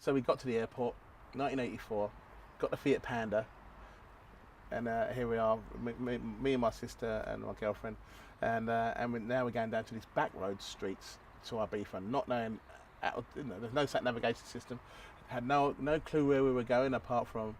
So we got to the airport, 1984, got the Fiat Panda, and here we are, me and my sister and my girlfriend, and now we're going down to these back road streets to Ibiza, not knowing, there's no sat navigation system, had no clue where we were going apart from,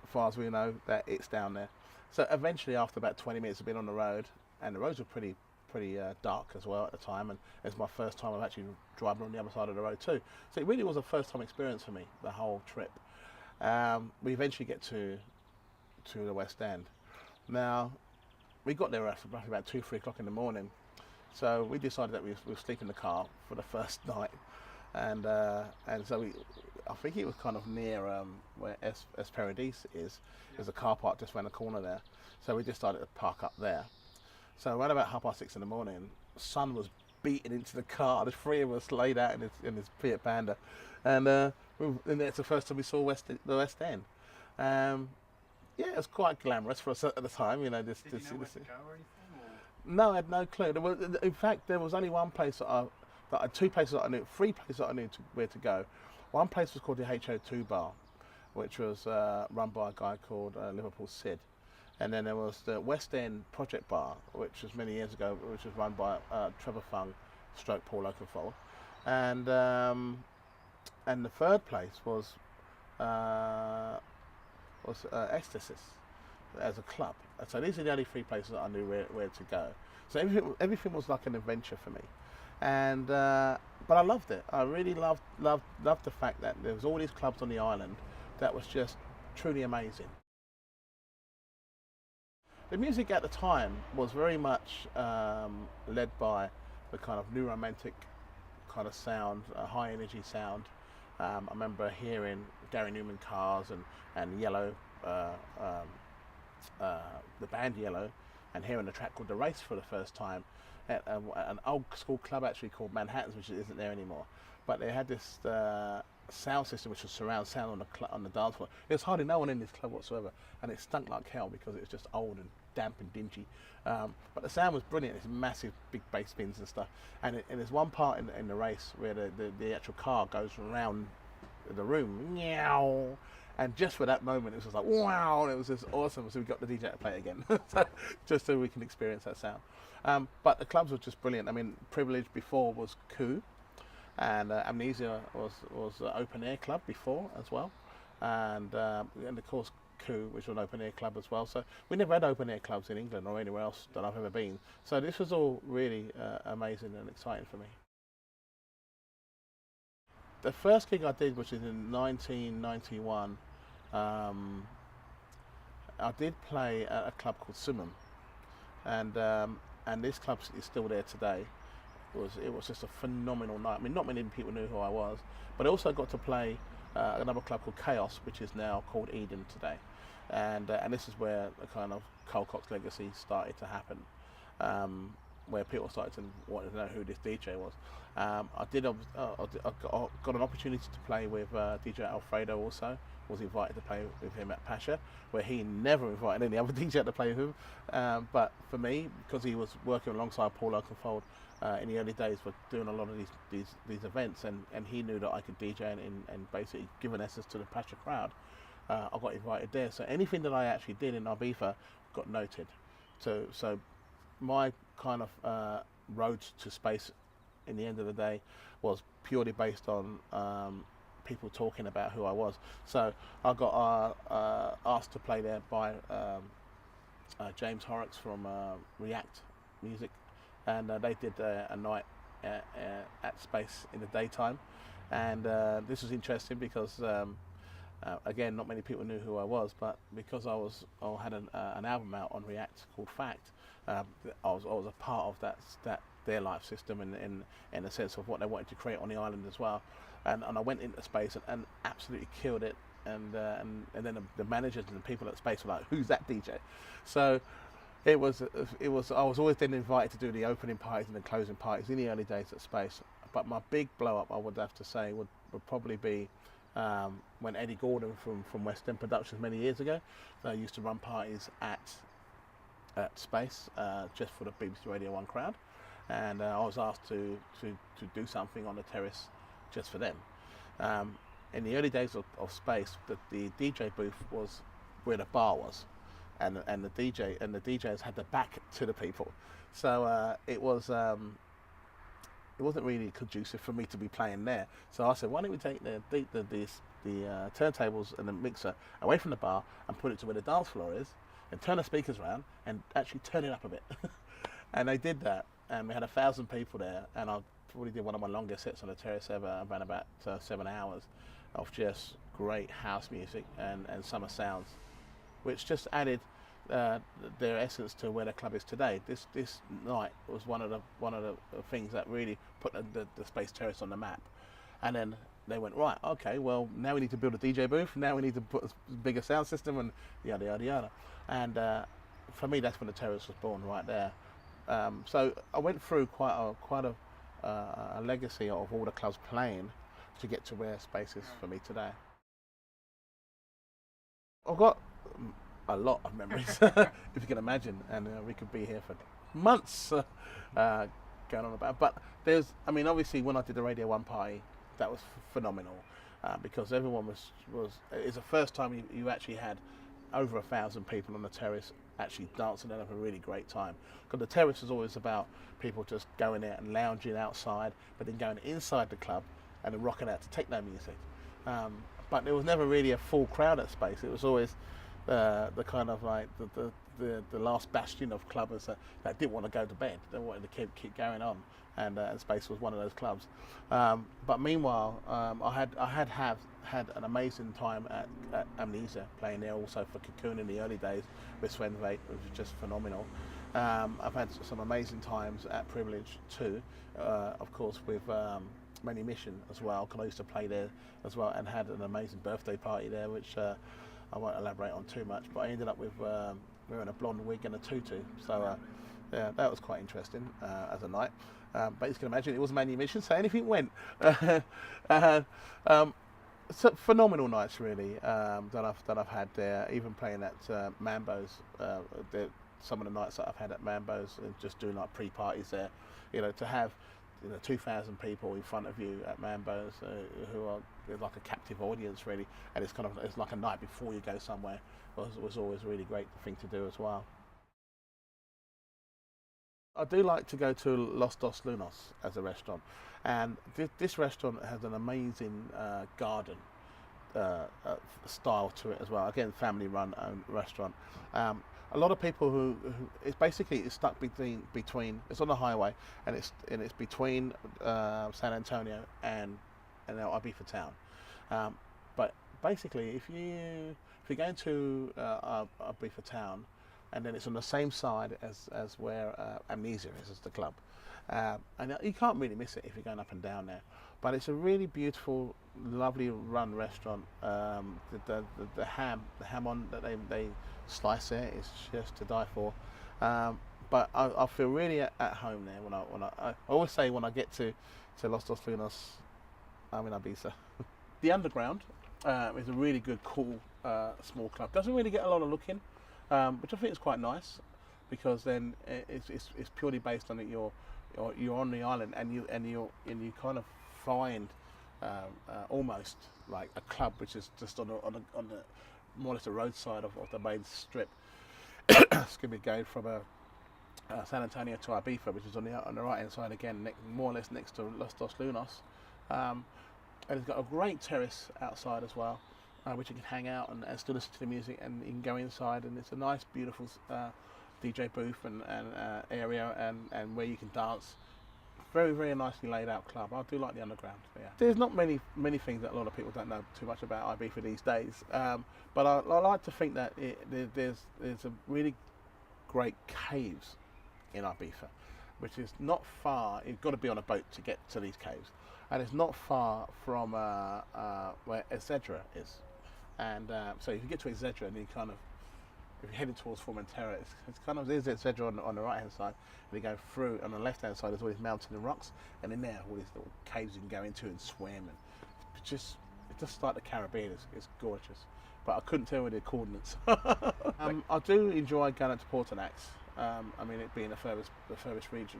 as far as we know, that it's down there. So eventually, after about 20 minutes of being on the road, and the roads were pretty dark as well at the time, and it's my first time of actually driving on the other side of the road too. So it really was a first time experience for me, the whole trip. We eventually get to the West End. Now, we got there roughly about 2, 3 o'clock in the morning. So we decided that we'd sleep in the car for the first night, and so I think it was kind of near where Paradis is. There's a car park just around the corner there. So we decided to park up there. So around about 6:30 in the morning, the sun was beating into the car. The three of us laid out in his Fiat Panda, and it's the first time we saw the West End. Yeah, it was quite glamorous for us at the time, Did you know where to go or anything? Or? No, I had no clue. In fact, there was only one place two places that I knew, three places that I knew where to go. One place was called the HO2 Bar, which was run by a guy called Liverpool Sid. And then there was the West End Project Bar, which was many years ago, which was run by Trevor Fung, stroke Paul Oakenfold. And the third place was Ecstasis as a club. So these are the only three places that I knew where to go. So everything was like an adventure for me, and but I loved it. I really loved the fact that there was all these clubs on the island that was just truly amazing. The music at the time was very much led by the kind of new romantic kind of sound, high energy sound. I remember hearing Gary Newman Cars and Yellow, the band Yellow, and hearing a track called The Race for the first time at an old school club actually called Manhattan's, which isn't there anymore. But they had this sound system which was surround sound on the dance floor. There was hardly no one in this club whatsoever, and it stunk like hell because it was just old and damp and dingy. But the sound was brilliant. It's massive, big bass bins and stuff. And there's one part in the race where the actual car goes around the room, meow. And just for that moment, it was just like wow, and it was just awesome. So we got the DJ to play it again, just so we can experience that sound. But the clubs were just brilliant. I mean, Privilege before was Coup, and Amnesia was an open air club before as well, and of course Coup, which was an open air club as well. So we never had open air clubs in England or anywhere else that I've ever been. So this was all really amazing and exciting for me. The first gig I did, which is in 1991, I did play at a club called Summum, and this club is still there today. It was just a phenomenal night. I mean, not many people knew who I was, but I also got to play another club called Chaos, which is now called Eden today, and this is where the kind of CarlCox's legacy started to happen. Where people started to want to know who this DJ was. I got an opportunity to play with DJ Alfredo also. Was invited to play with him at Pasha, where he never invited any other DJ to play with him. But for me, because he was working alongside Paul Oakenfold in the early days for doing a lot of these events, and he knew that I could DJ and basically give an essence to the Pasha crowd, I got invited there. So anything that I actually did in Ibiza got noted. So my kind of road to space in the end of the day was purely based on people talking about who I was. So I got asked to play there by James Horrocks from React Music, and they did a night at space in the daytime, and this was interesting because again, not many people knew who I was, but because I had an album out on React called Fact, I was a part of that their life system in the sense of what they wanted to create on the island as well, and I went into space and absolutely killed it, and then the managers and the people at space were like, who's that DJ? So it was I was always then invited to do the opening parties and the closing parties in the early days at space. But my big blow up, I would have to say, would probably be when Eddie Gordon from West End Productions many years ago used to run parties at Space just for the BBC Radio 1 crowd, and I was asked to do something on the terrace just for them, In the early days of Space, the DJ booth was where the bar was, and the DJs had the back to the people, so it wasn't really conducive for me to be playing there. So I said, why don't we take the turntables and the mixer away from the bar and put it to where the dance floor is, and turn the speakers around and actually turn it up a bit. And they did that, and we had 1,000 people there, and I probably did one of my longest sets on the terrace ever, around about 7 hours of just great house music and summer sounds, which just added their essence to where the club is today. This night was one of the things that really put the Space Terrace on the map. And then they went, right, okay, well, now we need to build a DJ booth, now we need to put a bigger sound system, and yada yada yada. And for me, that's when the terrace was born, right there. So I went through quite a legacy of all the clubs playing to get to where Space is for me today. I've got a lot of memories, if you can imagine, and we could be here for months going on about. But obviously, when I did the Radio 1 party, that was phenomenal because everyone it's the first time you actually had over 1,000 people on the terrace actually dancing and having a really great time. Because the terrace is always about people just going out and lounging outside, but then going inside the club and then rocking out to techno music. But there was never really a full crowd at Space. It was always the kind of like the last bastion of clubbers that didn't want to go to bed. They wanted to keep going on, and Space was one of those clubs. But meanwhile, I had an amazing time at Amnesia, playing there also for Cocoon in the early days with Sven Veit, which was just phenomenal. I've had some amazing times at Privilege too, of course with Many Mission as well, because I used to play there as well, and had an amazing birthday party there, which I won't elaborate on too much, but I ended up with wearing a blonde wig and a tutu, so yeah, that was quite interesting as a night. But you can imagine it was Many Mission, so anything went. So phenomenal nights really that I've had there, even playing at Mambo's. Some of the nights that I've had at Mambo's and just doing like pre-parties there, to have 2,000 people in front of you at Mambo's who are like a captive audience really, and it's like a night before you go somewhere, was always a really great thing to do as well. I do like to go to Los Dos Lunas as a restaurant, and this restaurant has an amazing garden style to it as well. Again, family-run owned restaurant. A lot of people who it's stuck between it's on the highway, and it's between San Antonio and Ibiza town. But basically, if you're going to Ibiza town, and then it's on the same side as where Amnesia is as the club, and you can't really miss it if you're going up and down there. But it's a really beautiful, lovely run restaurant. The ham on that they slice there is just to die for. But I feel really at home there when I always say when I get to Los Dos Lunas, I'm in Ibiza. The Underground is a really good, cool, small club. Doesn't really get a lot of look in, which I think is quite nice, because then it's purely based on that you're on the island, and you kind of find almost like a club which is just on the more or less the roadside of the main strip. Excuse me, going from San Antonio to Ibiza, which is on the right hand side again, more or less next to Los Dos Lunas. And it's got a great terrace outside as well, which you can hang out and still listen to the music, and you can go inside, and it's a nice, beautiful DJ booth and area and where you can dance. Very, very nicely laid out club. I do like the Underground. Yeah. There's not many things that a lot of people don't know too much about Ibiza these days, but I like to think that there's a really great caves in Ibiza, which is not far. You've got to be on a boat to get to these caves, and it's not far from where Ezedra is. And so if you get to Ezedra, and you if you're heading towards Formentera, it's kind of there's Ezedra on the right hand side, and you go through. On the left hand side, there's all these mountains and rocks, and in there, all these little caves you can go into and swim, and it's just like the Caribbean. It's gorgeous, but I couldn't tell you the coordinates. I do enjoy going out to Portanax. It being the furthest region,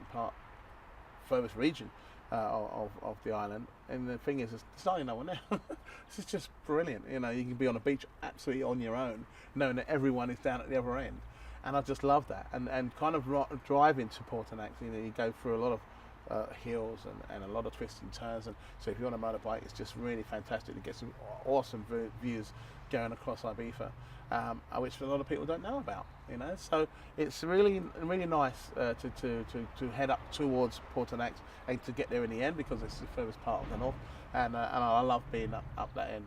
of the island. And the thing is, there's hardly no one there. This is just brilliant. You know, you can be on a beach absolutely on your own, knowing that everyone is down at the other end. And I just love that. And kind of driving to Portanax, you know, you go through a lot of hills and a lot of twists and turns, and so if you're on a motorbike, it's just really fantastic to get some awesome views going across Ibiza, which a lot of people don't know about, you know. So it's really nice to head up towards Portanax and to get there in the end, because it's the furthest part of the north, and I love being up that end.